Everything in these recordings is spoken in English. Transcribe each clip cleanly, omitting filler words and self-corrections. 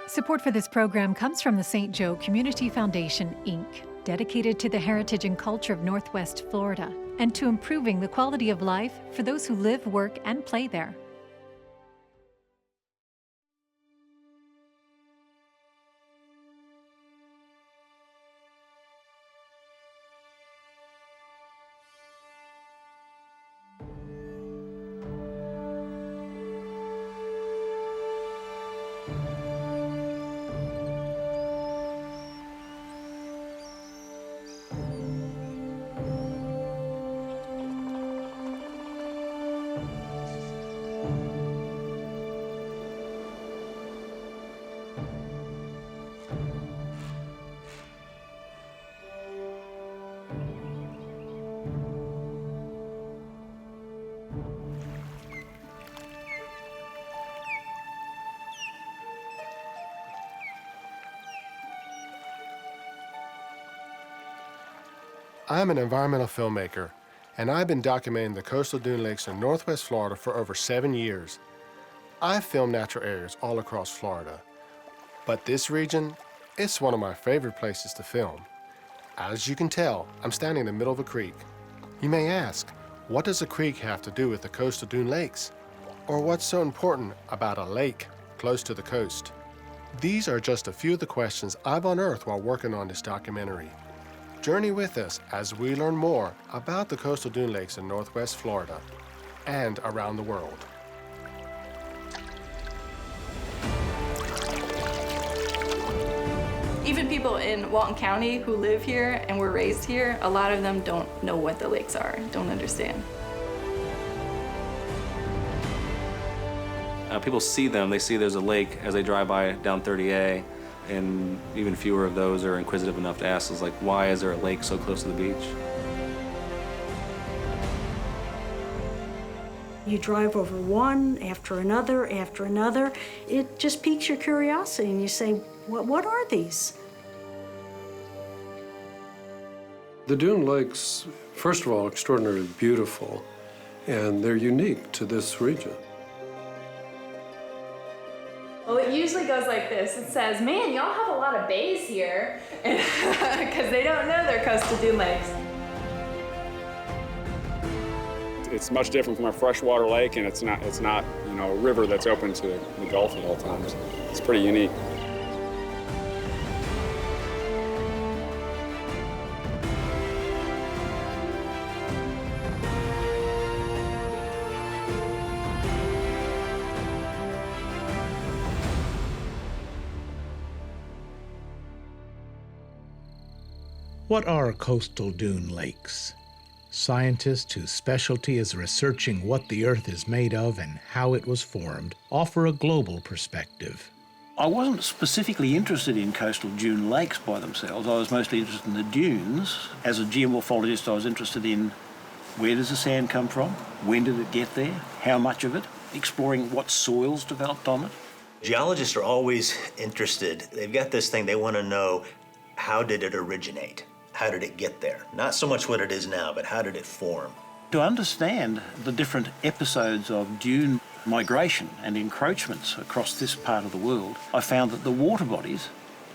Support for this program comes from the St. Joe Community Foundation, Inc., dedicated to the heritage and culture of Northwest Florida and to improving the quality of life for those who live, work, and play there. I'm an environmental filmmaker, and I've been documenting the coastal dune lakes in Northwest Florida for over 7 years. I've filmed natural areas all across Florida, but this region, it's one of my favorite places to film. As you can tell, I'm standing in the middle of a creek. You may ask, what does a creek have to do with the coastal dune lakes? Or what's so important about a lake close to the coast? These are just a few of the questions I've unearthed while working on this documentary. Journey with us as we learn more about the coastal dune lakes in Northwest Florida and around the world. Even people in Walton County who live here and were raised here, a lot of them don't know what the lakes are, don't understand. People see them, they see there's a lake as they drive by down 30A, and even fewer of those are inquisitive enough to ask us, like, why is there a lake so close to the beach? You drive over one after another. It just piques your curiosity, and you say, what are these? The dune lakes, first of all, extraordinarily beautiful, and they're unique to this region. Well, it usually goes like this. It says, man, y'all have a lot of bays here, because they don't know they're coastal dune lakes. It's much different from a freshwater lake, and it's not a river that's open to the Gulf at all times. It's pretty unique. What are coastal dune lakes? Scientists whose specialty is researching what the Earth is made of and how it was formed offer a global perspective. I wasn't specifically interested in coastal dune lakes by themselves. I was mostly interested in the dunes. As a geomorphologist, I was interested in where does the sand come from, when did it get there, how much of it, exploring what soils developed on it. Geologists are always interested. They've got this thing, they want to know, how did it originate? How did it get there? Not so much what it is now, but how did it form? To understand the different episodes of dune migration and encroachments across this part of the world, I found that the water bodies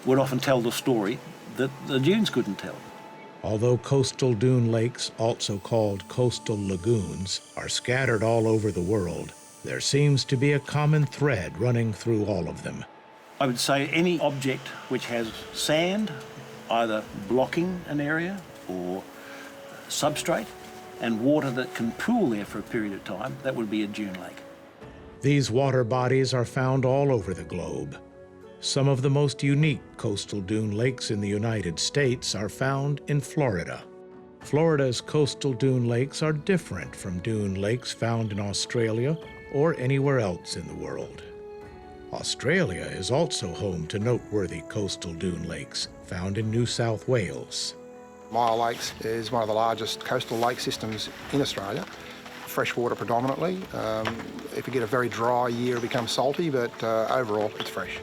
would often tell the story that the dunes couldn't tell. Although coastal dune lakes, also called coastal lagoons, are scattered all over the world, there seems to be a common thread running through all of them. I would say any object which has sand, either blocking an area or substrate, and water that can pool there for a period of time, that would be a dune lake. These water bodies are found all over the globe. Some of the most unique coastal dune lakes in the United States are found in Florida. Florida's coastal dune lakes are different from dune lakes found in Australia or anywhere else in the world. Australia is also home to noteworthy coastal dune lakes found in New South Wales. Myall Lakes is one of the largest coastal lake systems in Australia. Freshwater predominantly. If you get a very dry year, it becomes salty, but overall, it's fresh.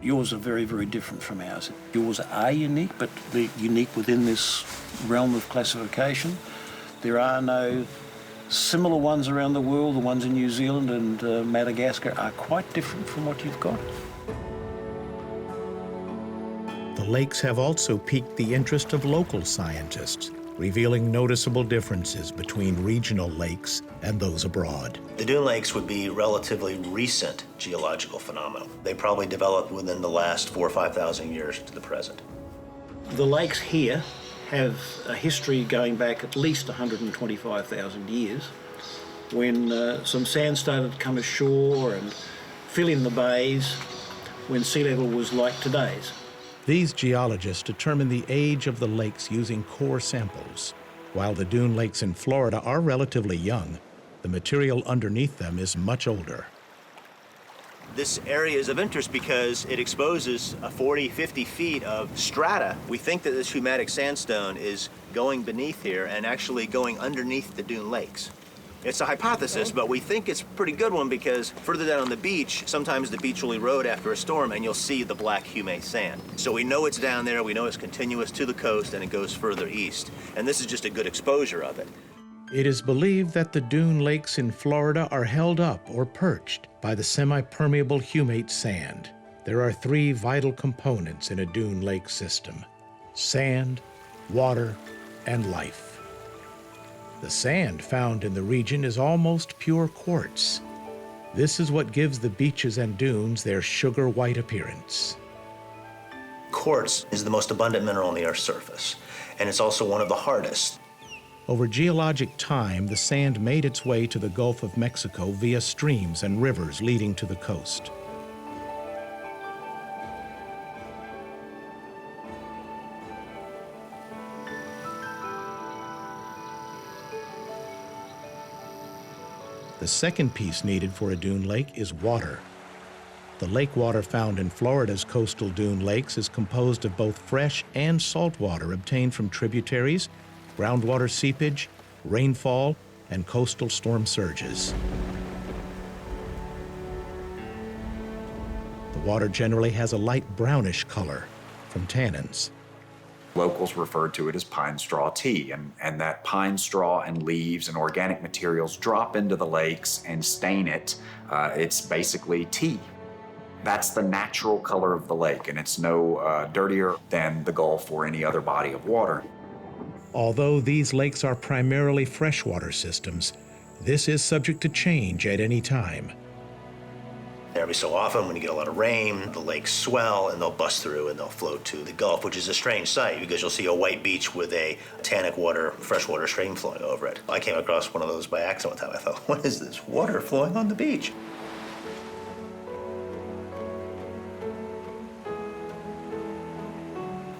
Yours are very, very different from ours. Yours are unique, but they're unique within this realm of classification. There are no similar ones around the world. The ones in New Zealand and Madagascar are quite different from what you've got. lakes have also piqued the interest of local scientists, revealing noticeable differences between regional lakes and those abroad. The dune lakes would be relatively recent geological phenomena. They probably developed within the last 4,000 or 5,000 years to the present. The lakes here have a history going back at least 125,000 years, when some sand started to come ashore and fill in the bays when sea level was like today's. These geologists determine the age of the lakes using core samples. While the dune lakes in Florida are relatively young, the material underneath them is much older. This area is of interest because it exposes 40, 50 feet of strata. We think that this humatic sandstone is going beneath here and actually going underneath the dune lakes. It's a hypothesis, but we think it's a pretty good one because further down on the beach, sometimes the beach will erode after a storm and you'll see the black humate sand. So we know it's down there, we know it's continuous to the coast and it goes further east. And this is just a good exposure of it. It is believed that the dune lakes in Florida are held up or perched by the semi-permeable humate sand. There are three vital components in a dune lake system: sand, water, and life. The sand found in the region is almost pure quartz. This is what gives the beaches and dunes their sugar white appearance. Quartz is the most abundant mineral on the Earth's surface, and it's also one of the hardest. Over geologic time, the sand made its way to the Gulf of Mexico via streams and rivers leading to the coast. The second piece needed for a dune lake is water. The lake water found in Florida's coastal dune lakes is composed of both fresh and salt water obtained from tributaries, groundwater seepage, rainfall, and coastal storm surges. The water generally has a light brownish color from tannins. Locals refer to it as pine straw tea, and that pine straw and leaves and organic materials drop into the lakes and stain it. It's basically tea. That's the natural color of the lake, and it's no dirtier than the Gulf or any other body of water. Although these lakes are primarily freshwater systems, this is subject to change at any time. Every so often, when you get a lot of rain, the lakes swell and they'll bust through and they'll flow to the Gulf, which is a strange sight because you'll see a white beach with a tannic water, freshwater stream flowing over it. I came across one of those by accident one time. I thought, what is this water flowing on the beach?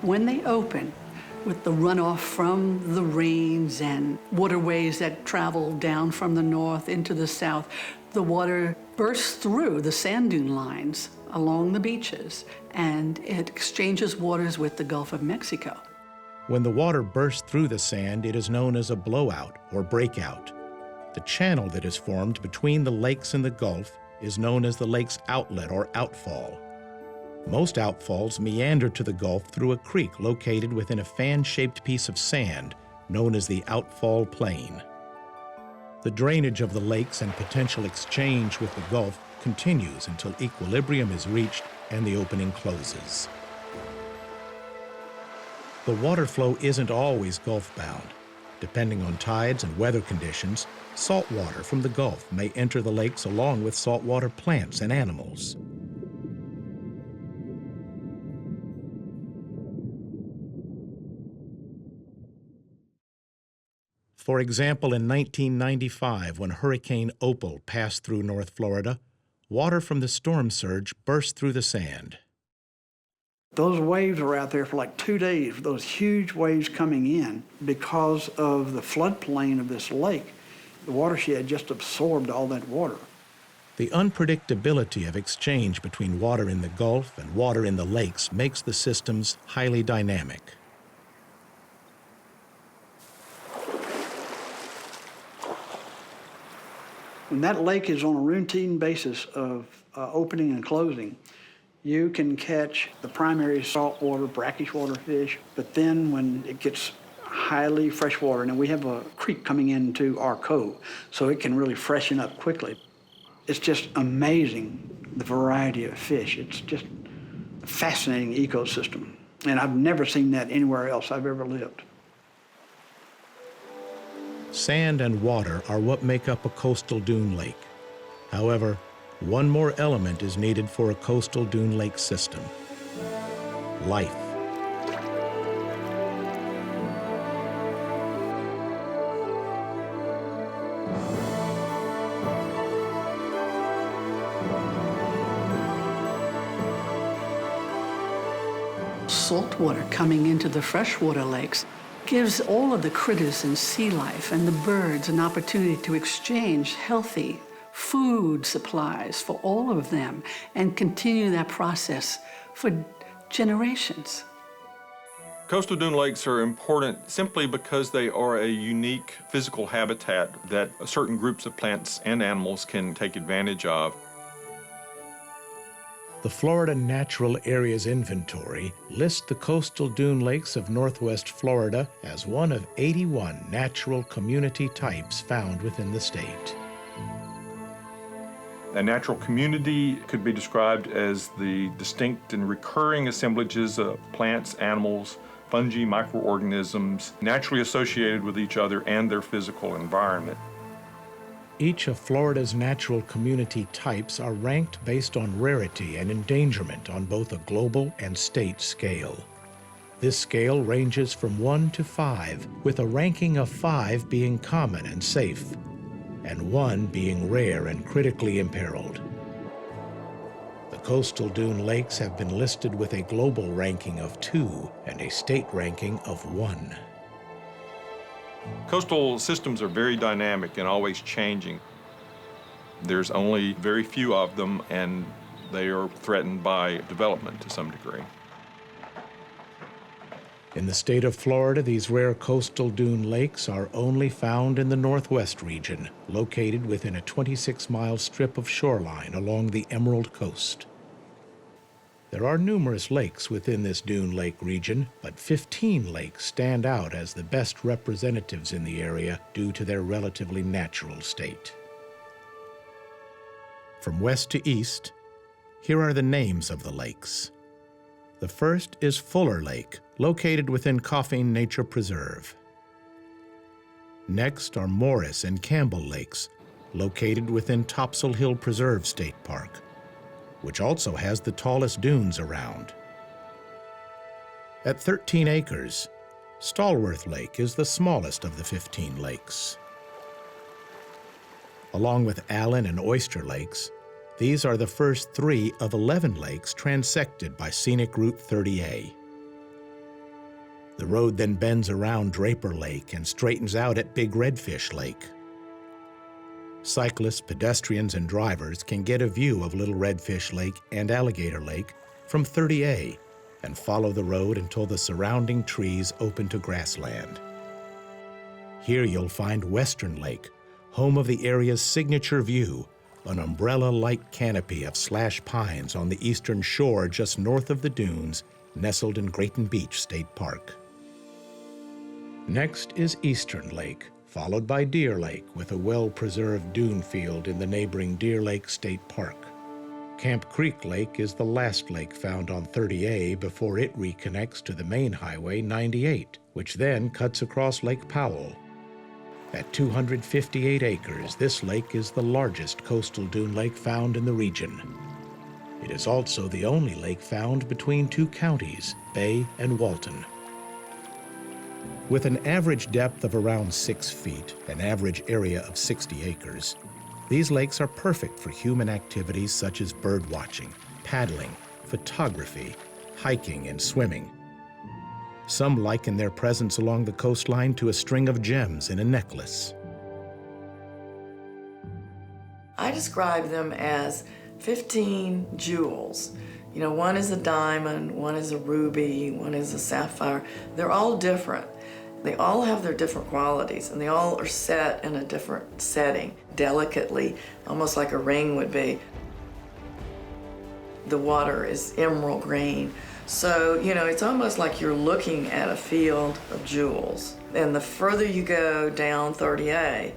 When they open, with the runoff from the rains and waterways that travel down from the north into the south, the water bursts through the sand dune lines along the beaches, and it exchanges waters with the Gulf of Mexico. When the water bursts through the sand, it is known as a blowout or breakout. The channel that is formed between the lakes and the Gulf is known as the lake's outlet or outfall. Most outfalls meander to the Gulf through a creek located within a fan-shaped piece of sand known as the outfall plain. The drainage of the lakes and potential exchange with the Gulf continues until equilibrium is reached and the opening closes. The water flow isn't always Gulf-bound. Depending on tides and weather conditions, salt water from the Gulf may enter the lakes along with saltwater plants and animals. For example, in 1995, when Hurricane Opal passed through North Florida, water from the storm surge burst through the sand. Those waves were out there for like 2 days, those huge waves coming in because of the floodplain of this lake. The watershed just absorbed all that water. The unpredictability of exchange between water in the Gulf and water in the lakes makes the systems highly dynamic. When that lake is on a routine basis of opening and closing, you can catch the primary saltwater, brackish water fish, but then when it gets highly freshwater, and we have a creek coming into our cove, so it can really freshen up quickly. It's just amazing, the variety of fish. It's just a fascinating ecosystem. And I've never seen that anywhere else I've ever lived. Sand and water are what make up a coastal dune lake. However, one more element is needed for a coastal dune lake system: life. Salt water coming into the freshwater lakes gives all of the critters and sea life and the birds an opportunity to exchange healthy food supplies for all of them and continue that process for generations. Coastal dune lakes are important simply because they are a unique physical habitat that certain groups of plants and animals can take advantage of. The Florida Natural Areas Inventory lists the coastal dune lakes of Northwest Florida as one of 81 natural community types found within the state. A natural community could be described as the distinct and recurring assemblages of plants, animals, fungi, microorganisms naturally associated with each other and their physical environment. Each of Florida's natural community types are ranked based on rarity and endangerment on both a global and state scale. This scale ranges from 1 to 5, with a ranking of 5 being common and safe, and 1 being rare and critically imperiled. The coastal dune lakes have been listed with a global ranking of 2 and a state ranking of 1. Coastal systems are very dynamic and always changing. There's only very few of them, and they are threatened by development to some degree. In the state of Florida, these rare coastal dune lakes are only found in the Northwest region, located within a 26-mile strip of shoreline along the Emerald Coast. There are numerous lakes within this dune lake region, but 15 lakes stand out as the best representatives in the area due to their relatively natural state. From west to east, here are the names of the lakes. The first is Fuller Lake, located within Coffeen Nature Preserve. Next are Morris and Campbell Lakes, located within Topsail Hill Preserve State Park, which also has the tallest dunes around. At 13 acres, Stallworth Lake is the smallest of the 15 lakes. Along with Allen and Oyster Lakes, these are the first 3 of 11 lakes transected by Scenic Route 30A. The road then bends around Draper Lake and straightens out at Big Redfish Lake. Cyclists, pedestrians, and drivers can get a view of Little Redfish Lake and Alligator Lake from 30A and follow the road until the surrounding trees open to grassland. Here you'll find Western Lake, home of the area's signature view, an umbrella-like canopy of slash pines on the eastern shore just north of the dunes, nestled in Grayton Beach State Park. Next is Eastern Lake, followed by Deer Lake with a well-preserved dune field in the neighboring Deer Lake State Park. Camp Creek Lake is the last lake found on 30A before it reconnects to the main highway 98, which then cuts across Lake Powell. At 258 acres, this lake is the largest coastal dune lake found in the region. It is also the only lake found between 2 counties, Bay and Walton. With an average depth of around 6 feet, an average area of 60 acres, these lakes are perfect for human activities such as bird watching, paddling, photography, hiking, and swimming. Some liken their presence along the coastline to a string of gems in a necklace. I describe them as 15 jewels. You know, one is a diamond, one is a ruby, one is a sapphire. They're all different. They all have their different qualities, and they all are set in a different setting, delicately, almost like a ring would be. The water is emerald green. So, you know, it's almost like you're looking at a field of jewels. And the further you go down 30A,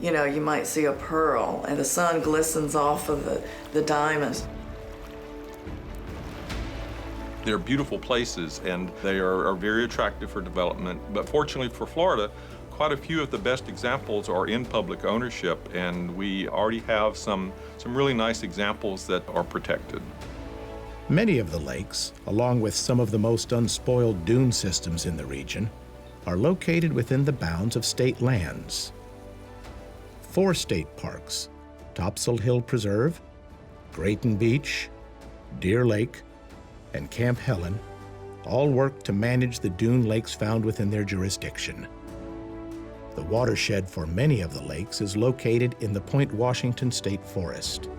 you know, you might see a pearl, and the sun glistens off of the diamonds. They're beautiful places, and they are very attractive for development. But fortunately for Florida, quite a few of the best examples are in public ownership, and we already have some really nice examples that are protected. Many of the lakes, along with some of the most unspoiled dune systems in the region, are located within the bounds of state lands. 4 state parks, Topsail Hill Preserve, Grayton Beach, Deer Lake, and Camp Helen, all work to manage the dune lakes found within their jurisdiction. The watershed for many of the lakes is located in the Point Washington State Forest.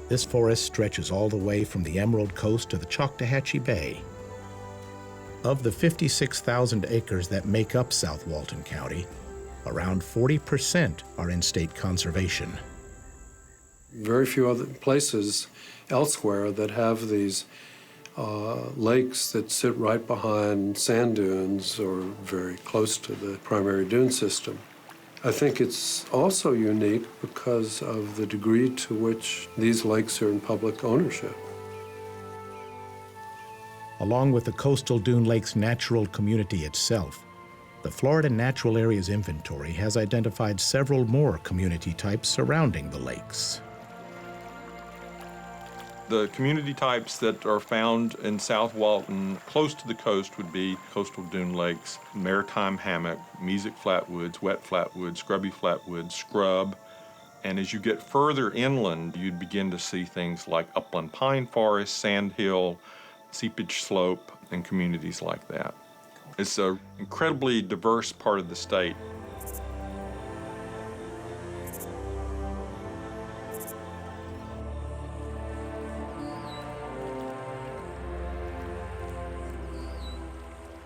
This forest stretches all the way from the Emerald Coast to the Choctawhatchee Bay. Of the 56,000 acres that make up South Walton County, around 40% are in state conservation. Very few other places elsewhere that have these lakes that sit right behind sand dunes or very close to the primary dune system. I think it's also unique because of the degree to which these lakes are in public ownership. Along with the coastal dune lakes natural community itself, the Florida Natural Areas Inventory has identified several more community types surrounding the lakes. The community types that are found in South Walton close to the coast would be coastal dune lakes, maritime hammock, mesic flatwoods, wet flatwoods, scrubby flatwoods, scrub. And as you get further inland, you'd begin to see things like upland pine forest, sandhill, seepage slope, and communities like that. It's an incredibly diverse part of the state.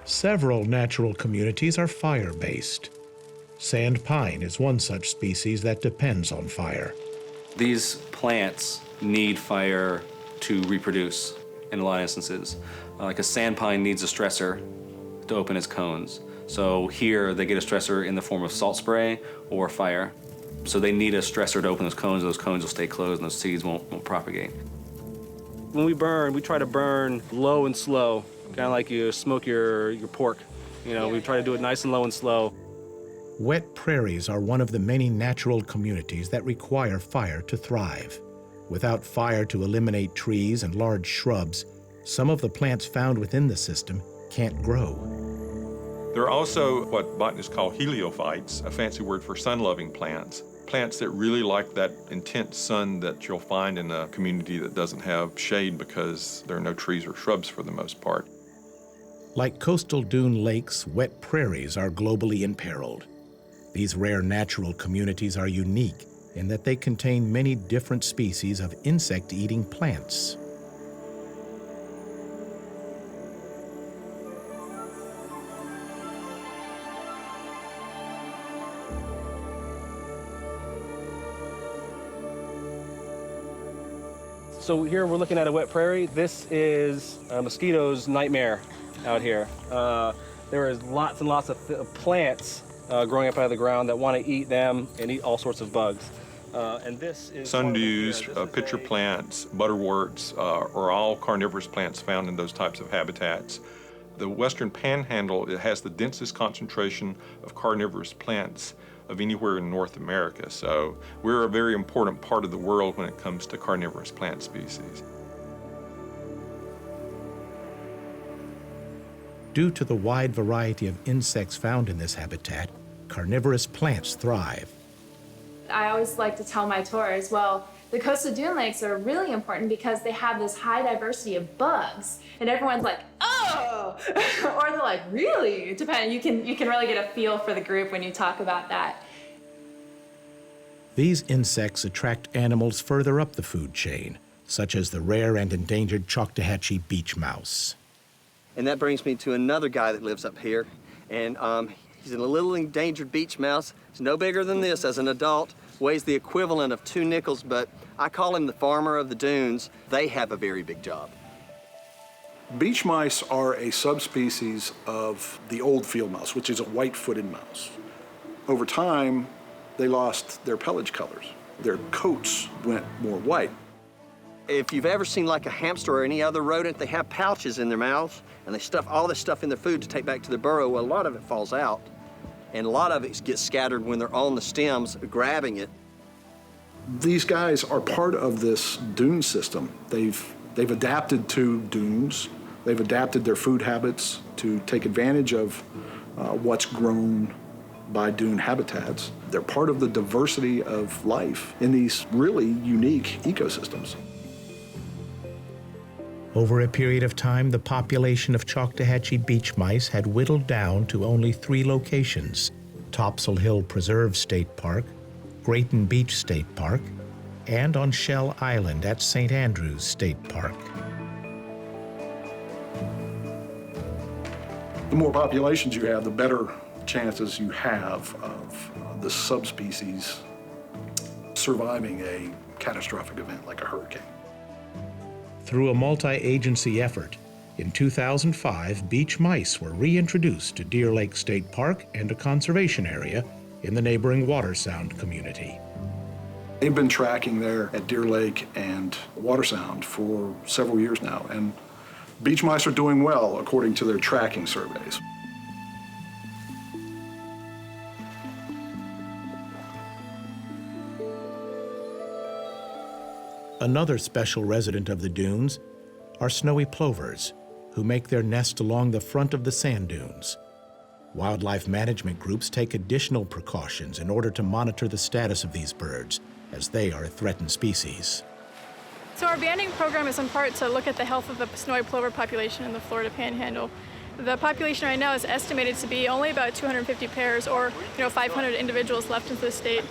Several natural communities are fire-based. Sand pine is one such species that depends on fire. These plants need fire to reproduce in a lot of instances. Like a sand pine needs a stressor to open its cones. So here they get a stressor in the form of salt spray or fire. So they need a stressor to open those cones will stay closed and those seeds won't propagate. When we burn, we try to burn low and slow, kind of like you smoke your pork. You know, we try to do it nice and low and slow. Wet prairies are one of the many natural communities that require fire to thrive. Without fire to eliminate trees and large shrubs, some of the plants found within the system can't grow. There are also what botanists call heliophytes, a fancy word for sun-loving plants. Plants that really like that intense sun that you'll find in a community that doesn't have shade because there are no trees or shrubs for the most part. Like coastal dune lakes, wet prairies are globally imperiled. These rare natural communities are unique in that they contain many different species of insect-eating plants. So here we're looking at a wet prairie. This is a mosquito's nightmare out here. There is lots and lots of plants growing up out of the ground that want to eat them and eat all sorts of bugs. And this is sundews, pitcher plants, butterworts are all carnivorous plants found in those types of habitats. The Western Panhandle, it has the densest concentration of carnivorous plants of anywhere in North America. So we're a very important part of the world when it comes to carnivorous plant species. Due to the wide variety of insects found in this habitat, carnivorous plants thrive. I always like to tell my tours, well, the coastal dune lakes are really important because they have this high diversity of bugs. And everyone's like, oh! Or they're like, really? It depends. You can really get a feel for the group when you talk about that. These insects attract animals further up the food chain, such as the rare and endangered Choctawhatchee beach mouse. And that brings me to another guy that lives up here. And he's a little endangered beach mouse. He's no bigger than this as an adult, weighs the equivalent of 2 nickels, but I call him the farmer of the dunes. They have a very big job. Beach mice are a subspecies of the old field mouse, which is a white-footed mouse. Over time, they lost their pelage colors. Their coats went more white. If you've ever seen like a hamster or any other rodent, they have pouches in their mouths, and they stuff all this stuff in their food to take back to their burrow. Well, a lot of it falls out, and a lot of it gets scattered when they're on the stems grabbing it. These guys are part of this dune system. They've adapted to dunes. They've adapted their food habits to take advantage of what's grown by dune habitats. They're part of the diversity of life in these really unique ecosystems. Over a period of time, the population of Choctawhatchee beach mice had whittled down to only 3 locations: Topsail Hill Preserve State Park, Grayton Beach State Park, and on Shell Island at St. Andrews State Park. The more populations you have, the better chances you have of the subspecies surviving a catastrophic event like a hurricane. Through a multi-agency effort, in 2005, beach mice were reintroduced to Deer Lake State Park and a conservation area in the neighboring Watersound community. They've been tracking there at Deer Lake and Watersound for several years now, and beach mice are doing well according to their tracking surveys. Another special resident of the dunes are snowy plovers, who make their nest along the front of the sand dunes. Wildlife management groups take additional precautions in order to monitor the status of these birds, as they are a threatened species. So our banding program is in part to look at the health of the snowy plover population in the Florida Panhandle. The population right now is estimated to be only about 250 pairs, or 500 individuals left in the state.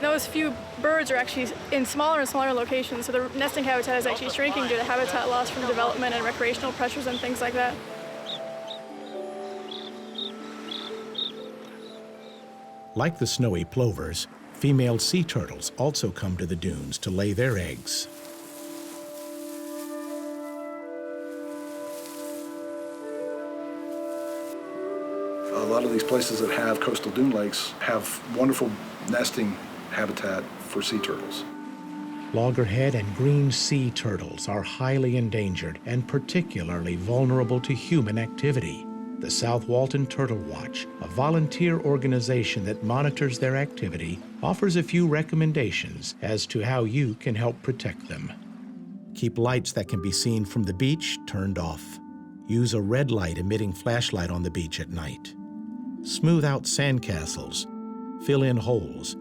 Those few birds are actually in smaller and smaller locations, so the nesting habitat is actually shrinking due to habitat loss from development and recreational pressures and things like that. Like the snowy plovers, female sea turtles also come to the dunes to lay their eggs. A lot of these places that have coastal dune lakes have wonderful nesting habitat for sea turtles. Loggerhead and green sea turtles are highly endangered and particularly vulnerable to human activity. The South Walton Turtle Watch, a volunteer organization that monitors their activity, offers a few recommendations as to how you can help protect them. Keep lights that can be seen from the beach turned off. Use a red light emitting flashlight on the beach at night. Smooth out sandcastles, fill in holes,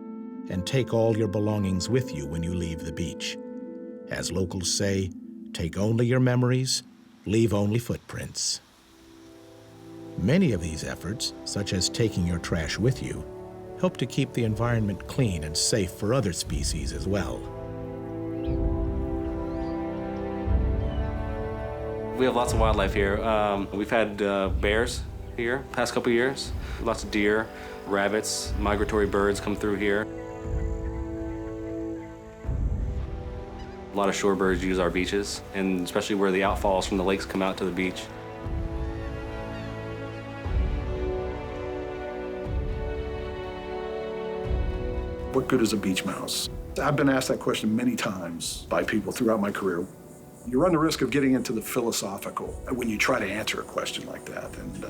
and take all your belongings with you when you leave the beach. As locals say, take only your memories, leave only footprints. Many of these efforts, such as taking your trash with you, help to keep the environment clean and safe for other species as well. We have lots of wildlife here. We've had bears here past couple years, lots of deer, rabbits, migratory birds come through here. A lot of shorebirds use our beaches, and especially where the outfalls from the lakes come out to the beach. What good is a beach mouse? I've been asked that question many times by people throughout my career. You run the risk of getting into the philosophical when you try to answer a question like that. And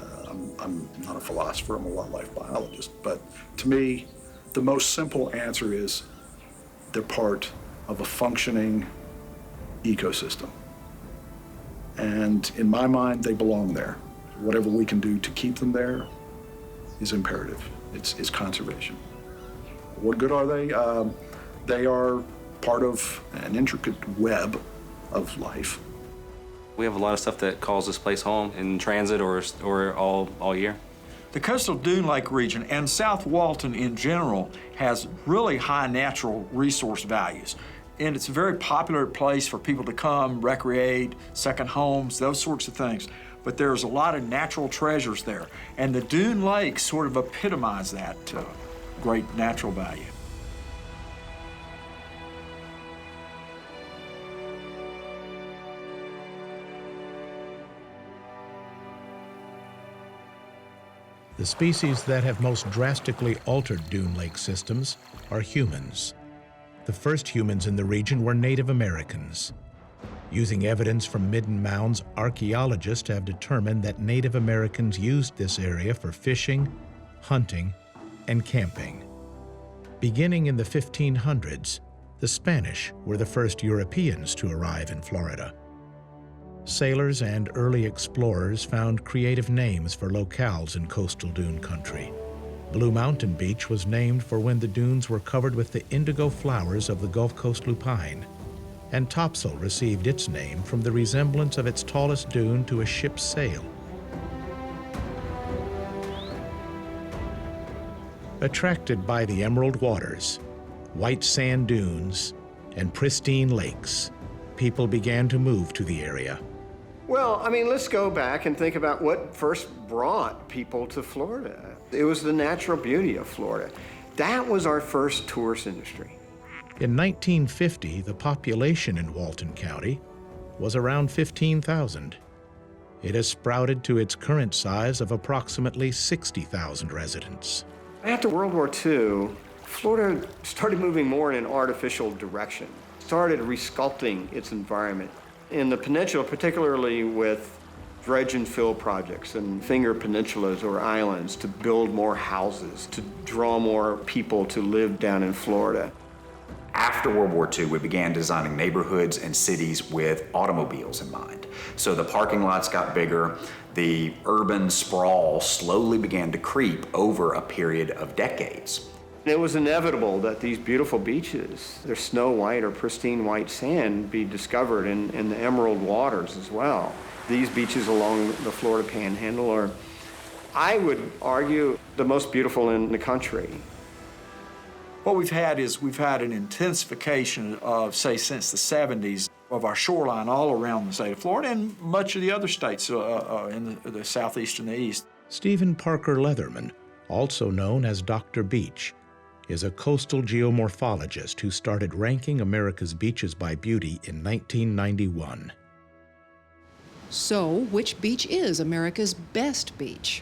I'm not a philosopher, I'm a wildlife biologist. But to me, the most simple answer is they're part of a functioning ecosystem. And in my mind, they belong there. Whatever we can do to keep them there is imperative. It's conservation. What good are they? They are part of an intricate web of life. We have a lot of stuff that calls this place home in transit or all year. The coastal dune lake region and South Walton in general has really high natural resource values. And it's a very popular place for people to come, recreate, second homes, those sorts of things. But there's a lot of natural treasures there. And the dune lakes sort of epitomize that great natural value. The species that have most drastically altered dune lake systems are humans. The first humans in the region were Native Americans. Using evidence from midden mounds, archaeologists have determined that Native Americans used this area for fishing, hunting, and camping. Beginning in the 1500s, the Spanish were the first Europeans to arrive in Florida. Sailors and early explorers found creative names for locales in coastal dune country. Blue Mountain Beach was named for when the dunes were covered with the indigo flowers of the Gulf Coast lupine, and Topsail received its name from the resemblance of its tallest dune to a ship's sail. Attracted by the emerald waters, white sand dunes, and pristine lakes, people began to move to the area. Well, I mean, let's go back and think about what first brought people to Florida. It was the natural beauty of Florida. That was our first tourist industry. In 1950, the population in Walton County was around 15,000. It has sprouted to its current size of approximately 60,000 residents. After World War II, Florida started moving more in an artificial direction, started resculpting its environment. In the peninsula, particularly with dredge and fill projects and finger peninsulas or islands to build more houses, to draw more people to live down in Florida. After World War II, we began designing neighborhoods and cities with automobiles in mind. So the parking lots got bigger, the urban sprawl slowly began to creep over a period of decades. It was inevitable that these beautiful beaches, their snow white or pristine white sand, be discovered in the emerald waters as well. These beaches along the Florida Panhandle are, I would argue, the most beautiful in the country. What we've had is we've had an intensification of, say, since the 70s of our shoreline all around the state of Florida and much of the other states in the southeast and the east. Stephen Parker Leatherman, also known as Dr. Beach, is a coastal geomorphologist who started ranking America's beaches by beauty in 1991. So, which beach is America's best beach?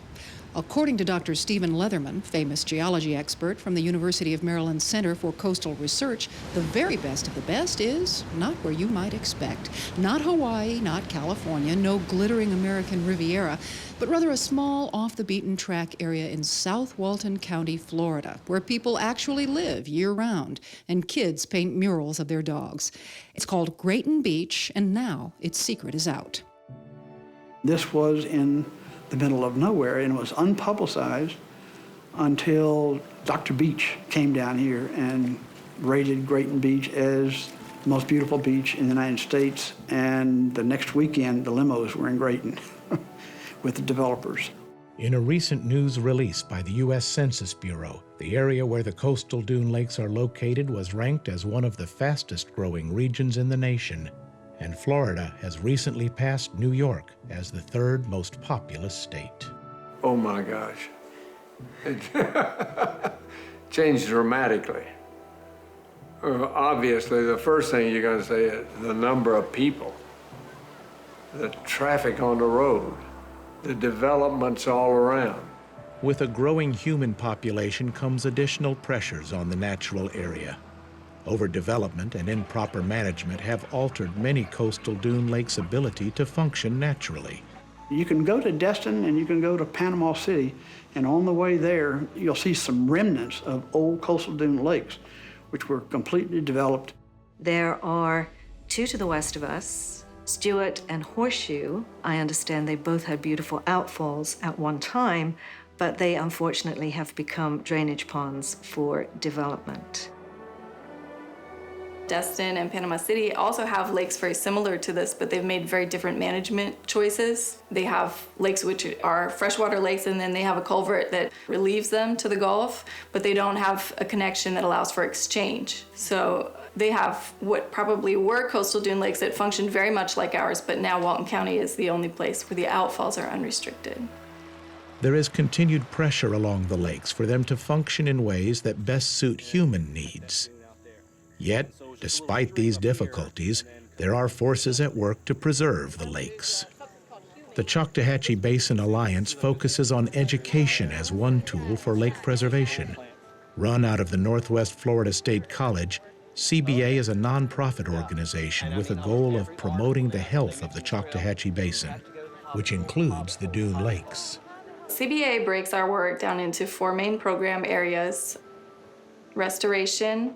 According to Dr. Stephen Leatherman, famous geology expert from the University of Maryland Center for Coastal Research, the very best of the best is not where you might expect. Not Hawaii, not California, no glittering American Riviera, but rather a small, off-the-beaten-track area in South Walton County, Florida, where people actually live year-round and kids paint murals of their dogs. It's called Grayton Beach, and now its secret is out. This was in the middle of nowhere, and it was unpublicized until Dr. Beach came down here and rated Grayton Beach as the most beautiful beach in the United States. And the next weekend, the limos were in Grayton with the developers. In a recent news release by the U.S. Census Bureau, the area where the coastal dune lakes are located was ranked as one of the fastest-growing regions in the nation. And Florida has recently passed New York as the third most populous state. Oh my gosh. It changed dramatically. Obviously, the first thing you're going to say is the number of people, the traffic on the road, the developments all around. With a growing human population comes additional pressures on the natural area. Overdevelopment and improper management have altered many coastal dune lakes' ability to function naturally. You can go to Destin and you can go to Panama City, and on the way there, you'll see some remnants of old coastal dune lakes, which were completely developed. There are two to the west of us, Stewart and Horseshoe. I understand they both had beautiful outfalls at one time, but they unfortunately have become drainage ponds for development. Destin and Panama City also have lakes very similar to this, but they've made very different management choices. They have lakes which are freshwater lakes, and then they have a culvert that relieves them to the Gulf, but they don't have a connection that allows for exchange. So they have what probably were coastal dune lakes that functioned very much like ours, but now Walton County is the only place where the outfalls are unrestricted. There is continued pressure along the lakes for them to function in ways that best suit human needs. Yet, despite these difficulties, there are forces at work to preserve the lakes. The Choctawhatchee Basin Alliance focuses on education as one tool for lake preservation. Run out of the Northwest Florida State College, CBA is a nonprofit organization with a goal of promoting the health of the Choctawhatchee Basin, which includes the Dune Lakes. CBA breaks our work down into 4 main program areas: restoration,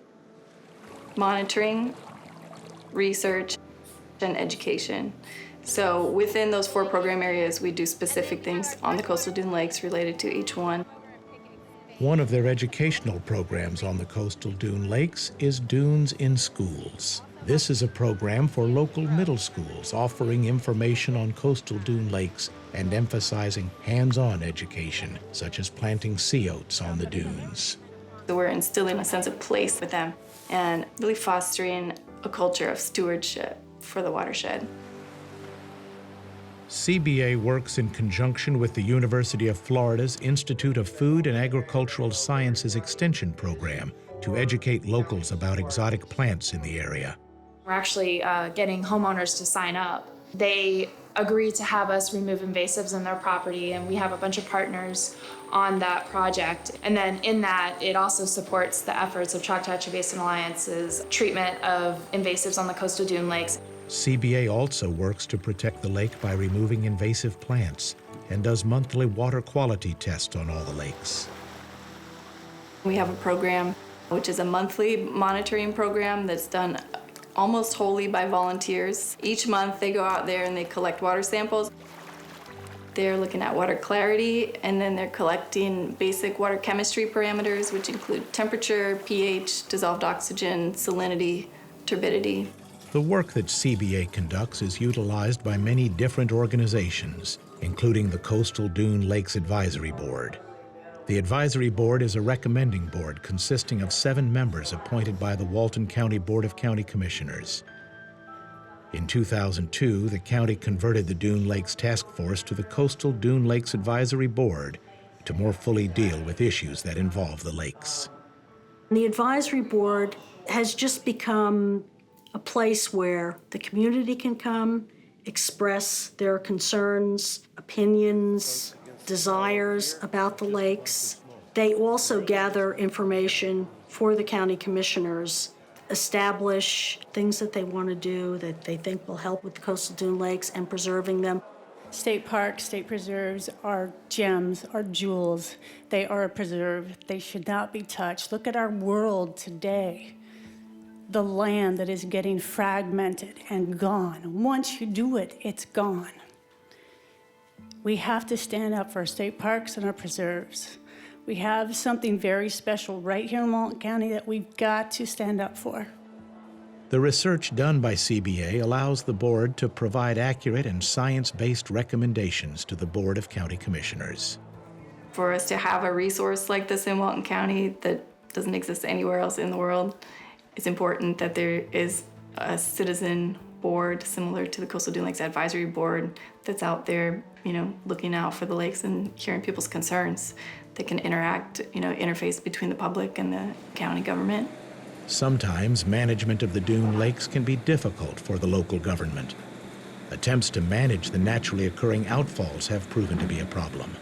monitoring, research, and education. So within those 4 program areas, we do specific things on the coastal dune lakes related to each one. One of their educational programs on the coastal dune lakes is Dunes in Schools. This is a program for local middle schools offering information on coastal dune lakes and emphasizing hands-on education, such as planting sea oats on the dunes. So we're instilling a sense of place with them and really fostering a culture of stewardship for the watershed. CBA works in conjunction with the University of Florida's Institute of Food and Agricultural Sciences Extension Program to educate locals about exotic plants in the area. We're actually getting homeowners to sign up. They agree to have us remove invasives in their property, and we have a bunch of partners on that project. And then in that, it also supports the efforts of Choctawhatchee Basin Alliance's treatment of invasives on the coastal dune lakes. CBA also works to protect the lake by removing invasive plants and does monthly water quality tests on all the lakes. We have a program, which is a monthly monitoring program that's done almost wholly by volunteers. Each month they go out there and they collect water samples. They're looking at water clarity, and then they're collecting basic water chemistry parameters, which include temperature, pH, dissolved oxygen, salinity, turbidity. The work that CBA conducts is utilized by many different organizations, including the Coastal Dune Lakes Advisory Board. The advisory board is a recommending board consisting of 7 members appointed by the Walton County Board of County Commissioners. In 2002, the county converted the Dune Lakes Task Force to the Coastal Dune Lakes Advisory Board to more fully deal with issues that involve the lakes. The advisory board has just become a place where the community can come, express their concerns, opinions, desires about the lakes. They also gather information for the county commissioners, establish things that they want to do that they think will help with the coastal dune lakes and preserving them. State parks, state preserves are gems, are jewels. They are a preserve. They should not be touched. Look at our world today. The land that is getting fragmented and gone. Once you do it, it's gone. We have to stand up for our state parks and our preserves. We have something very special right here in Walton County that we've got to stand up for. The research done by CBA allows the board to provide accurate and science-based recommendations to the Board of County Commissioners. For us to have a resource like this in Walton County that doesn't exist anywhere else in the world, it's important that there is a citizen board similar to the Coastal Dune Lakes Advisory Board that's out there, looking out for the lakes and hearing people's concerns that can interact, interface between the public and the county government. Sometimes management of the dune lakes can be difficult for the local government. Attempts to manage the naturally occurring outfalls have proven to be a problem.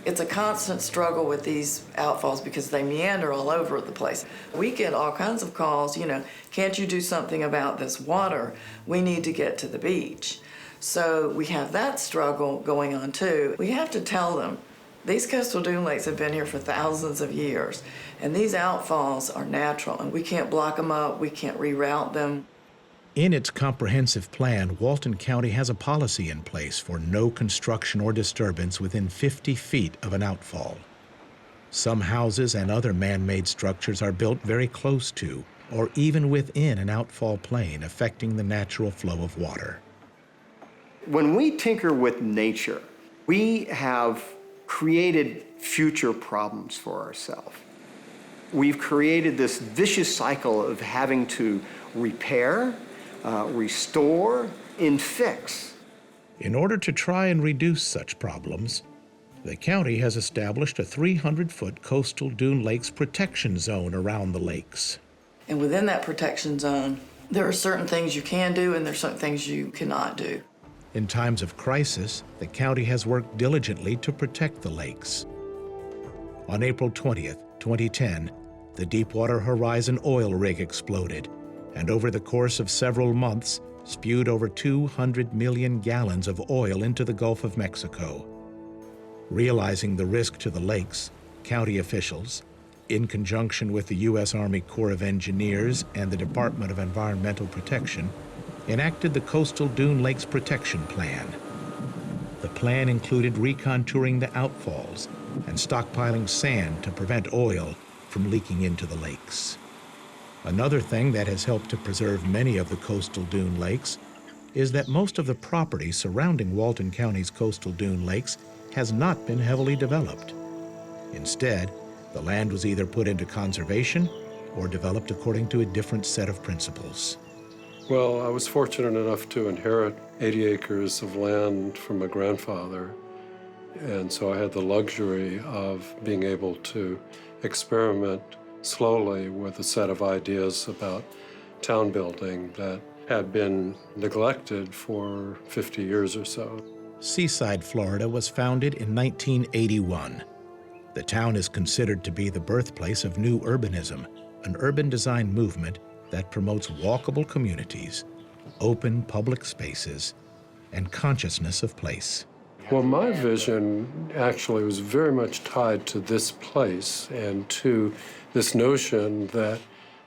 It's a constant struggle with these outfalls because they meander all over the place. We get all kinds of calls, can't you do something about this water? We need to get to the beach. So we have that struggle going on too. We have to tell them, these coastal dune lakes have been here for thousands of years, and these outfalls are natural, and we can't block them up, we can't reroute them. In its comprehensive plan, Walton County has a policy in place for no construction or disturbance within 50 feet of an outfall. Some houses and other man-made structures are built very close to, or even within an outfall plain, affecting the natural flow of water. When we tinker with nature, we have created future problems for ourselves. We've created this vicious cycle of having to repair, restore, and fix. In order to try and reduce such problems, the county has established a 300-foot coastal dune lakes protection zone around the lakes. And within that protection zone, there are certain things you can do and there are certain things you cannot do. In times of crisis, the county has worked diligently to protect the lakes. On April 20th, 2010, the Deepwater Horizon oil rig exploded, and over the course of several months, spewed over 200 million gallons of oil into the Gulf of Mexico. Realizing the risk to the lakes, county officials, in conjunction with the U.S. Army Corps of Engineers and the Department of Environmental Protection, enacted the Coastal Dune Lakes Protection Plan. The plan included recontouring the outfalls and stockpiling sand to prevent oil from leaking into the lakes. Another thing that has helped to preserve many of the coastal dune lakes is that most of the property surrounding Walton County's coastal dune lakes has not been heavily developed. Instead, the land was either put into conservation or developed according to a different set of principles. Well, I was fortunate enough to inherit 80 acres of land from my grandfather, and so I had the luxury of being able to experiment slowly with a set of ideas about town building that had been neglected for 50 years or so. Seaside, Florida was founded in 1981. The town is considered to be the birthplace of new urbanism, an urban design movement that promotes walkable communities, open public spaces, and consciousness of place. Well, my vision actually was very much tied to this place and to this notion that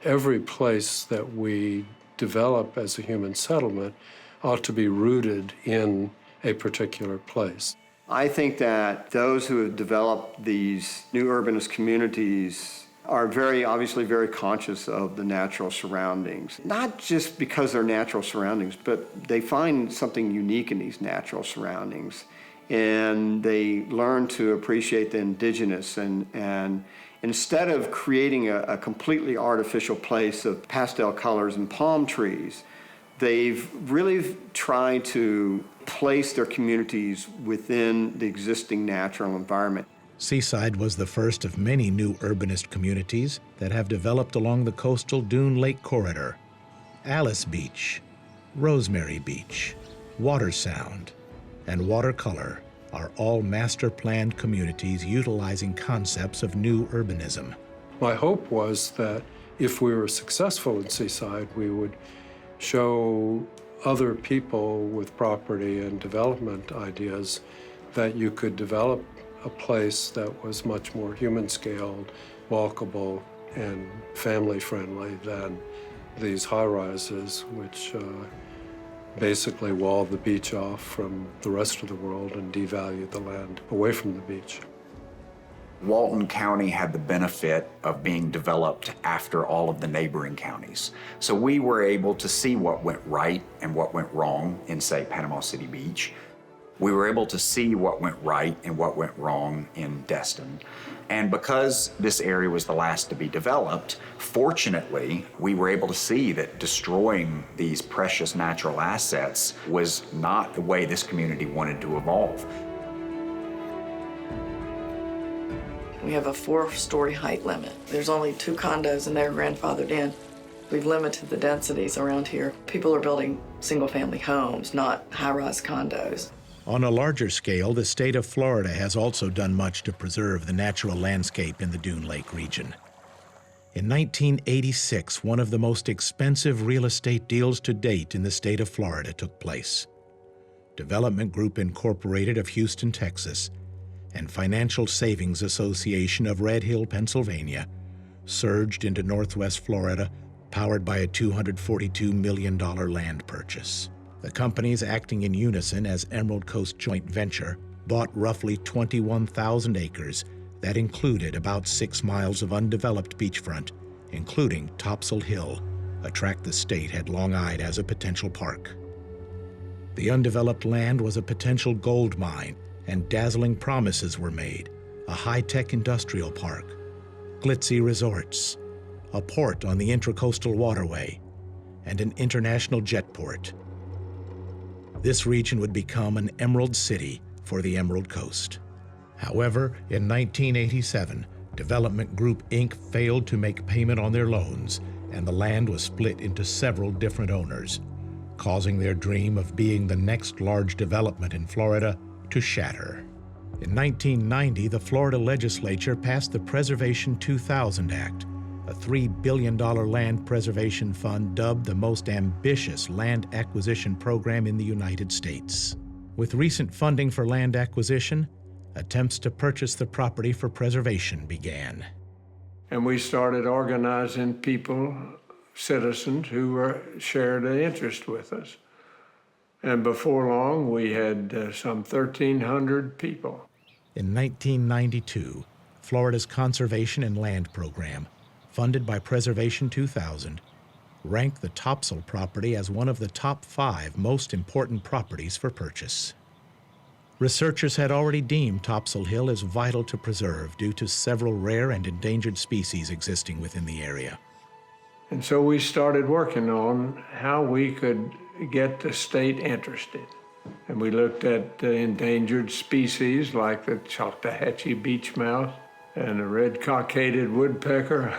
every place that we develop as a human settlement ought to be rooted in a particular place. I think that those who have developed these new urbanist communities are obviously very conscious of the natural surroundings. Not just because they're natural surroundings, but they find something unique in these natural surroundings. And they learn to appreciate the indigenous, and instead of creating a completely artificial place of pastel colors and palm trees, they've really tried to place their communities within the existing natural environment. Seaside was the first of many new urbanist communities that have developed along the coastal Dune Lake corridor. Alice Beach, Rosemary Beach, Water Sound, and Watercolor are all master-planned communities utilizing concepts of new urbanism. My hope was that if we were successful in Seaside, we would show other people with property and development ideas that you could develop a place that was much more human-scaled, walkable, and family-friendly than these high-rises, which basically walled the beach off from the rest of the world and devalued the land away from the beach. Walton County had the benefit of being developed after all of the neighboring counties. So we were able to see what went right and what went wrong in, say, Panama City Beach. We were able to see what went right and what went wrong in Destin. And because this area was the last to be developed, fortunately, we were able to see that destroying these precious natural assets was not the way this community wanted to evolve. We have a 4-story height limit. There's only 2 condos and they're grandfathered in. We've limited the densities around here. People are building single-family homes, not high-rise condos. On a larger scale, the state of Florida has also done much to preserve the natural landscape in the Dune Lake region. In 1986, one of the most expensive real estate deals to date in the state of Florida took place. Development Group Incorporated of Houston, Texas, and Financial Savings Association of Red Hill, Pennsylvania, surged into Northwest Florida, powered by a $242 million land purchase. The companies, acting in unison as Emerald Coast Joint Venture, bought roughly 21,000 acres that included about 6 miles of undeveloped beachfront, including Topsail Hill, a tract the state had long eyed as a potential park. The undeveloped land was a potential gold mine, and dazzling promises were made: a high-tech industrial park, glitzy resorts, a port on the Intracoastal Waterway, and an international jet port. This region would become an Emerald City for the Emerald Coast. However, in 1987, Development Group Inc. failed to make payment on their loans, and the land was split into several different owners, causing their dream of being the next large development in Florida to shatter. In 1990, the Florida legislature passed the Preservation 2000 Act, a $3 billion land preservation fund dubbed the most ambitious land acquisition program in the United States. With recent funding for land acquisition, attempts to purchase the property for preservation began. And we started organizing people, citizens who shared an interest with us. And before long, we had some 1,300 people. In 1992, Florida's Conservation and Land Program, funded by Preservation 2000, ranked the Topsail property as one of the top 5 most important properties for purchase. Researchers had already deemed Topsail Hill as vital to preserve due to several rare and endangered species existing within the area. And so we started working on how we could get the state interested. And we looked at endangered species like the Choctawhatchee beach mouse and the red cockaded woodpecker.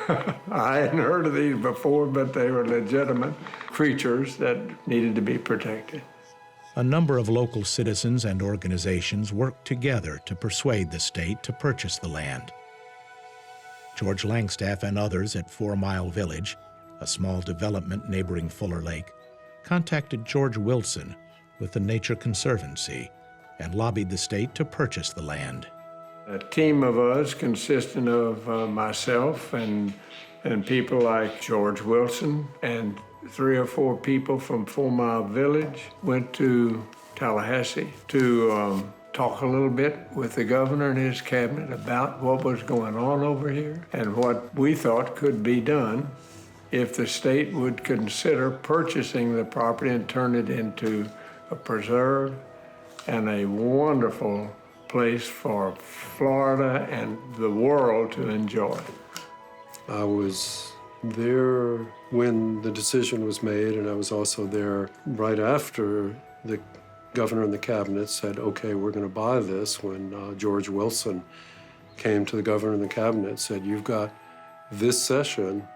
I hadn't heard of these before, but they were legitimate creatures that needed to be protected. A number of local citizens and organizations worked together to persuade the state to purchase the land. George Langstaff and others at 4 Mile Village, a small development neighboring Fuller Lake, contacted George Wilson with the Nature Conservancy and lobbied the state to purchase the land. A team of us consisting of myself and people like George Wilson and 3 or 4 people from 4 Mile Village went to Tallahassee to talk a little bit with the governor and his cabinet about what was going on over here and what we thought could be done if the state would consider purchasing the property and turn it into a preserve and a wonderful place for Florida and the world to enjoy. I was there when the decision was made, and I was also there right after the governor and the cabinet said, okay, we're going to buy this, when George Wilson came to the governor and the cabinet and said, you've got this session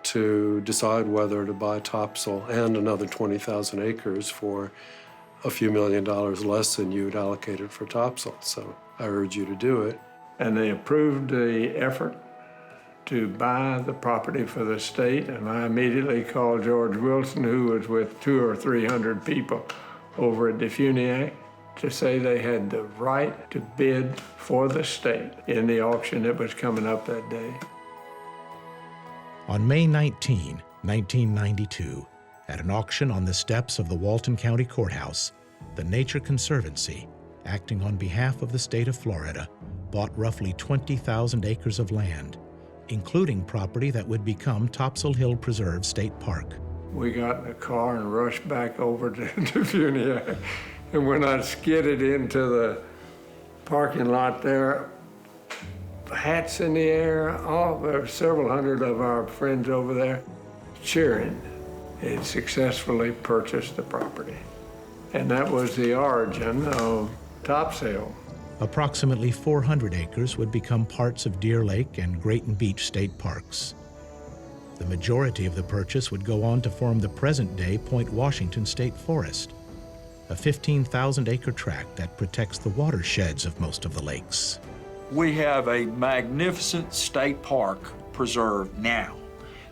to decide whether to buy Topsail and another 20,000 acres for a few $1 million less than you'd allocated for Topsail. So I urge you to do it. And they approved the effort to buy the property for the state, and I immediately called George Wilson, who was with 200 or 300 people over at Defuniac, to say they had the right to bid for the state in the auction that was coming up that day. On May 19, 1992, at an auction on the steps of the Walton County Courthouse, the Nature Conservancy, acting on behalf of the state of Florida, bought roughly 20,000 acres of land, including property that would become Topsail Hill Preserve State Park. We got in a car and rushed back over to Defuniac, and when I skidded into the parking lot there, hats in the air, there were several hundred of our friends over there cheering. It successfully purchased the property. And that was the origin of Topsail. Approximately 400 acres would become parts of Deer Lake and Grayton Beach State Parks. The majority of the purchase would go on to form the present-day Point Washington State Forest, a 15,000-acre tract that protects the watersheds of most of the lakes. We have a magnificent state park preserve now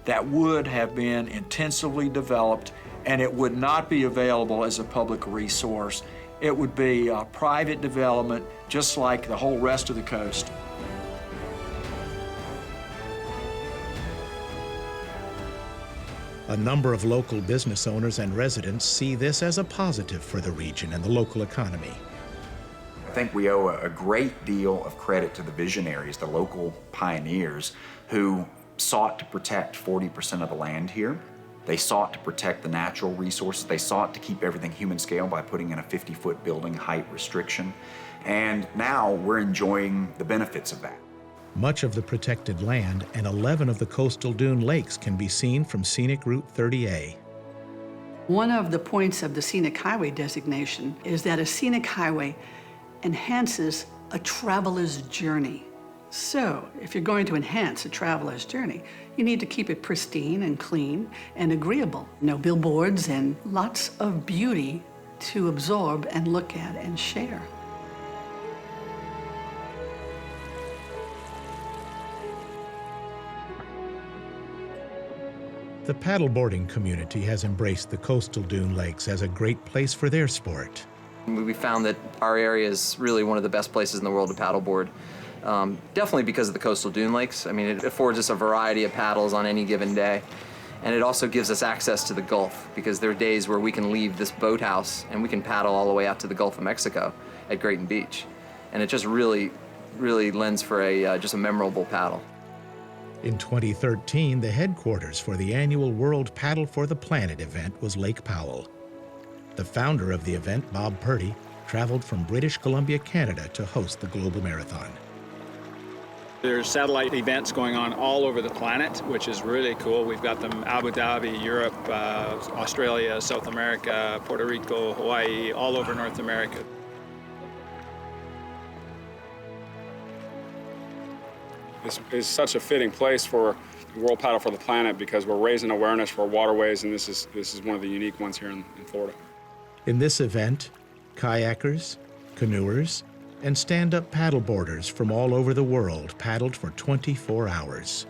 that would have been intensively developed, and it would not be available as a public resource. It would be a private development, just like the whole rest of the coast. A number of local business owners and residents see this as a positive for the region and the local economy. I think we owe a great deal of credit to the visionaries, the local pioneers, who sought to protect 40% of the land here. They sought to protect the natural resources. They sought to keep everything human scale by putting in a 50-foot building height restriction. And now we're enjoying the benefits of that. Much of the protected land and 11 of the coastal dune lakes can be seen from Scenic Route 30A. One of the points of the scenic highway designation is that a scenic highway enhances a traveler's journey. So, if you're going to enhance a traveler's journey, you need to keep it pristine and clean and agreeable. No billboards and lots of beauty to absorb and look at and share. The paddleboarding community has embraced the coastal dune lakes as a great place for their sport. We found that our area is really one of the best places in the world to paddleboard. Definitely because of the coastal dune lakes. I mean, it affords us a variety of paddles on any given day. And it also gives us access to the Gulf, because there are days where we can leave this boathouse and we can paddle all the way out to the Gulf of Mexico at Grayton Beach. And it just really lends for just a memorable paddle. In 2013, the headquarters for the annual World Paddle for the Planet event was Lake Powell. The founder of the event, Bob Purdy, traveled from British Columbia, Canada to host the global marathon. There's satellite events going on all over the planet, which is really cool. We've got them Abu Dhabi, Europe, Australia, South America, Puerto Rico, Hawaii, all over North America. This is such a fitting place for World Paddle for the Planet because we're raising awareness for waterways, and this is one of the unique ones here in Florida. In this event, kayakers, canoers, and stand-up paddleboarders from all over the world paddled for 24 hours.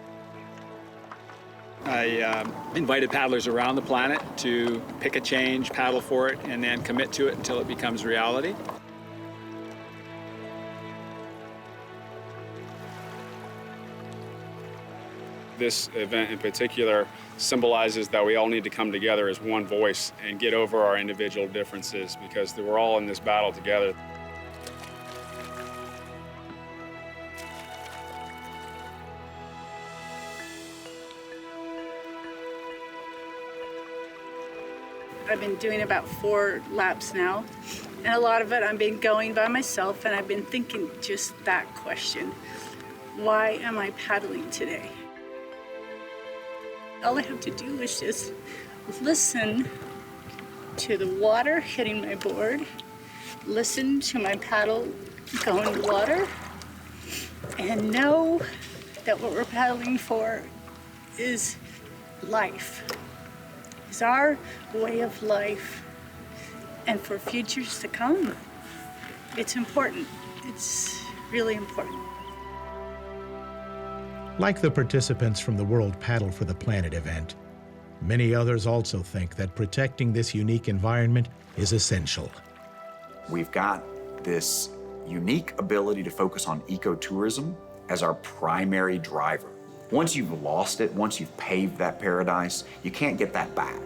I invited paddlers around the planet to pick a change, paddle for it, and then commit to it until it becomes reality. This event in particular symbolizes that we all need to come together as one voice and get over our individual differences, because we're all in this battle together. I've been doing about 4 laps now, and a lot of it I've been going by myself, and I've been thinking just that question: why am I paddling today? All I have to do is just listen to the water hitting my board, listen to my paddle going in the water, and know that what we're paddling for is life. Is our way of life, and for futures to come. It's important. It's really important. Like the participants from the World Paddle for the Planet event, many others also think that protecting this unique environment is essential. We've got this unique ability to focus on ecotourism as our primary driver. Once you've lost it, once you've paved that paradise, you can't get that back.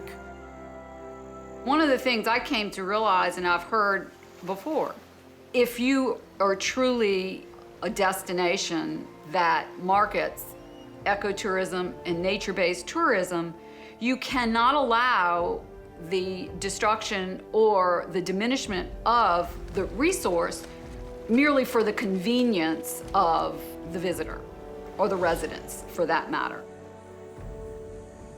One of the things I came to realize, and I've heard before, if you are truly a destination that markets ecotourism and nature-based tourism, you cannot allow the destruction or the diminishment of the resource merely for the convenience of the visitor or the residents, for that matter.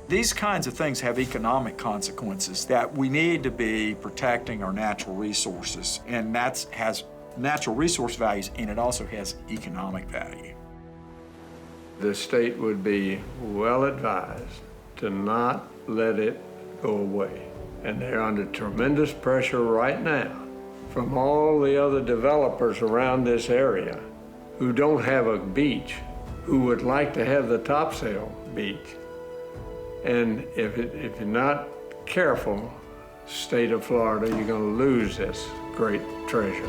These kinds of things have economic consequences, that we need to be protecting our natural resources, and that has natural resource values, and it also has economic value. The state would be well advised to not let it go away. And they're under tremendous pressure right now from all the other developers around this area who don't have a beach, who would like to have the topsail beach. And if you're not careful, state of Florida, you're going to lose this great treasure.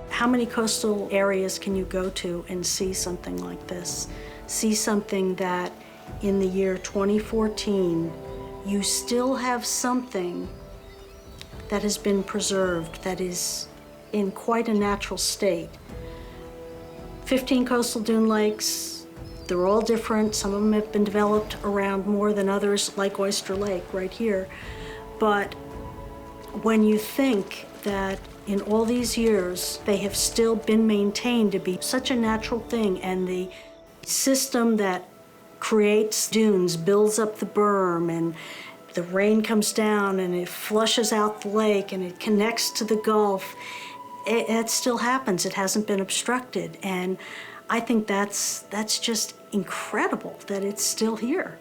How many coastal areas can you go to and see something like this? See something that in the year 2014, you still have something that has been preserved, that is in quite a natural state. 15 coastal dune lakes, they're all different. Some of them have been developed around more than others, like Oyster Lake right here. But when you think that in all these years, they have still been maintained to be such a natural thing, and the system that creates dunes, builds up the berm, and the rain comes down and it flushes out the lake and it connects to the Gulf. It still happens. It hasn't been obstructed. And I think that's just incredible that it's still here.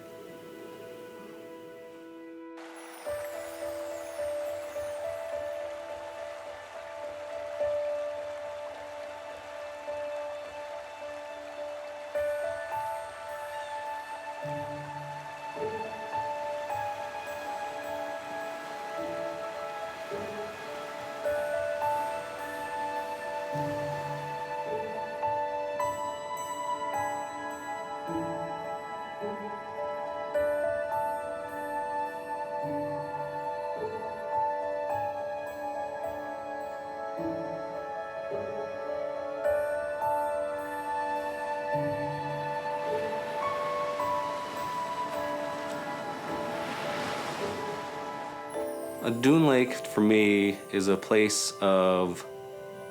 A dune lake, for me, is a place of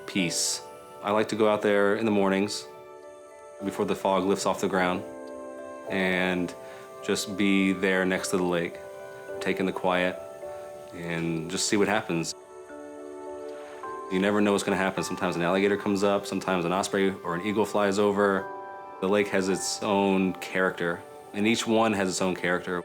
peace. I like to go out there in the mornings before the fog lifts off the ground and just be there next to the lake, take in the quiet and just see what happens. You never know what's going to happen. Sometimes an alligator comes up, sometimes an osprey or an eagle flies over. The lake has its own character, and each one has its own character.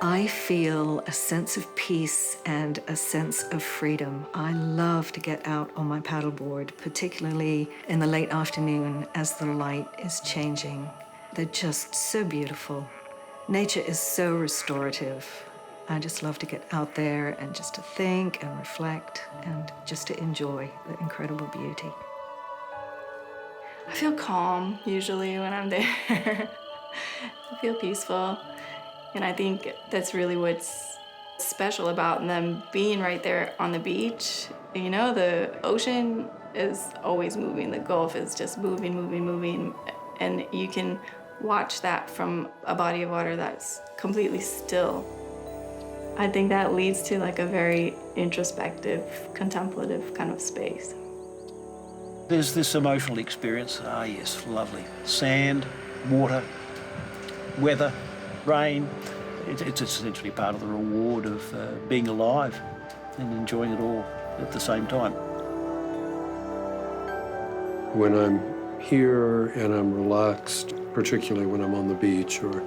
I feel a sense of peace and a sense of freedom. I love to get out on my paddleboard, particularly in the late afternoon as the light is changing. They're just so beautiful. Nature is so restorative. I just love to get out there and just to think and reflect and just to enjoy the incredible beauty. I feel calm usually when I'm there. I feel peaceful. And I think that's really what's special about them being right there on the beach. You know, the ocean is always moving. The Gulf is just moving, moving, moving. And you can watch that from a body of water that's completely still. I think that leads to like a very introspective, contemplative kind of space. There's this emotional experience. Ah, yes, lovely. Sand, water, weather, rain. It's essentially part of the reward of being alive and enjoying it all at the same time. When I'm here and I'm relaxed, particularly when I'm on the beach or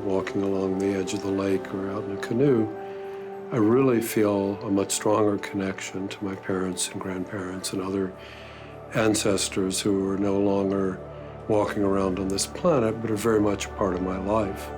walking along the edge of the lake or out in a canoe, I really feel a much stronger connection to my parents and grandparents and other ancestors who are no longer walking around on this planet, but are very much a part of my life.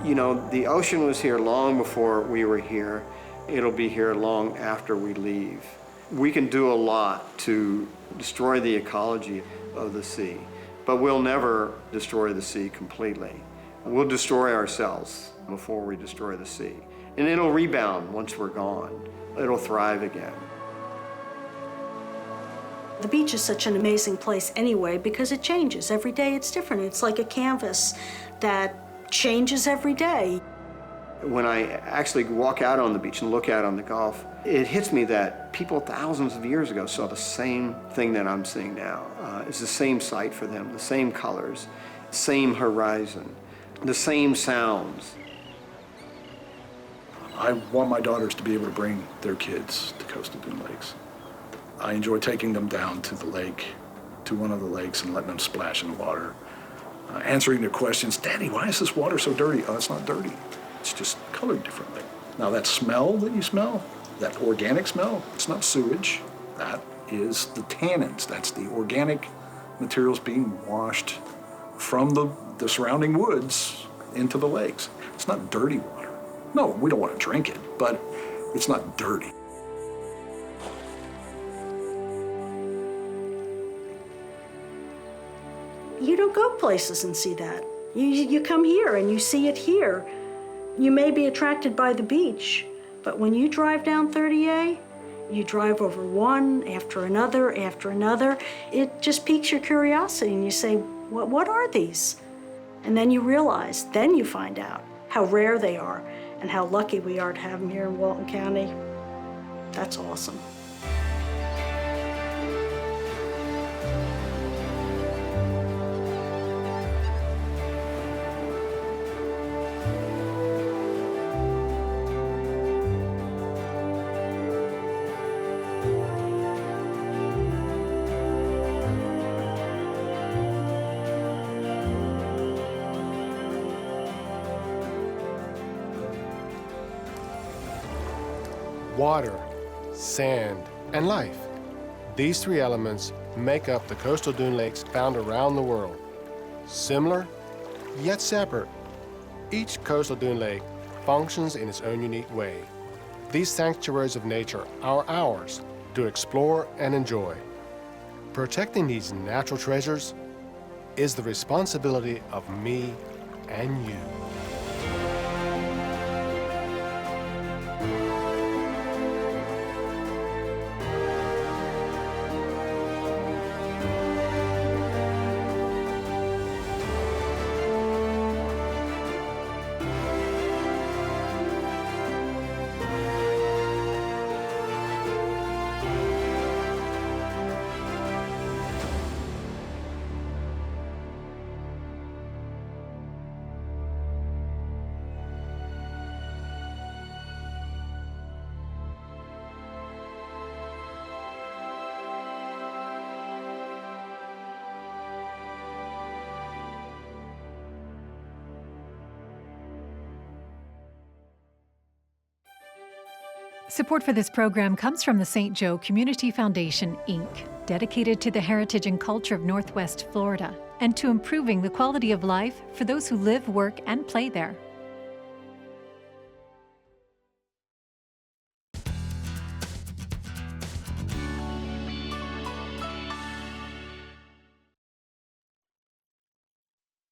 You know, the ocean was here long before we were here. It'll be here long after we leave. We can do a lot to destroy the ecology of the sea, but we'll never destroy the sea completely. We'll destroy ourselves before we destroy the sea. And it'll rebound once we're gone. It'll thrive again. The beach is such an amazing place anyway because it changes. Every day it's different. It's like a canvas that changes every day. When I actually walk out on the beach and look out on the Gulf, it hits me that people thousands of years ago saw the same thing that I'm seeing now. It's the same sight for them, the same colors, same horizon, the same sounds. I want my daughters to be able to bring their kids to coastal dune lakes. I enjoy taking them down to the lake, to one of the lakes, and letting them splash in the water. Answering their questions, Daddy, why is this water so dirty? Oh, it's not dirty. It's just colored differently. Now that smell that you smell, that organic smell, it's not sewage. That is the tannins. That's the organic materials being washed from the surrounding woods into the lakes. It's not dirty water. No, we don't want to drink it, but it's not dirty. You don't go places and see that. You come here and you see it here. You may be attracted by the beach, but when you drive down 30A, you drive over one after another, it just piques your curiosity and you say, what are these? And then you realize, then you find out how rare they are and how lucky we are to have them here in Walton County. That's awesome. water, sand, and life. These three elements make up the coastal dune lakes found around the world. Similar, yet separate, each coastal dune lake functions in its own unique way. These sanctuaries of nature are ours to explore and enjoy. Protecting these natural treasures is the responsibility of me and you. Support for this program comes from the St. Joe Community Foundation, Inc., dedicated to the heritage and culture of Northwest Florida and to improving the quality of life for those who live, work, and play there.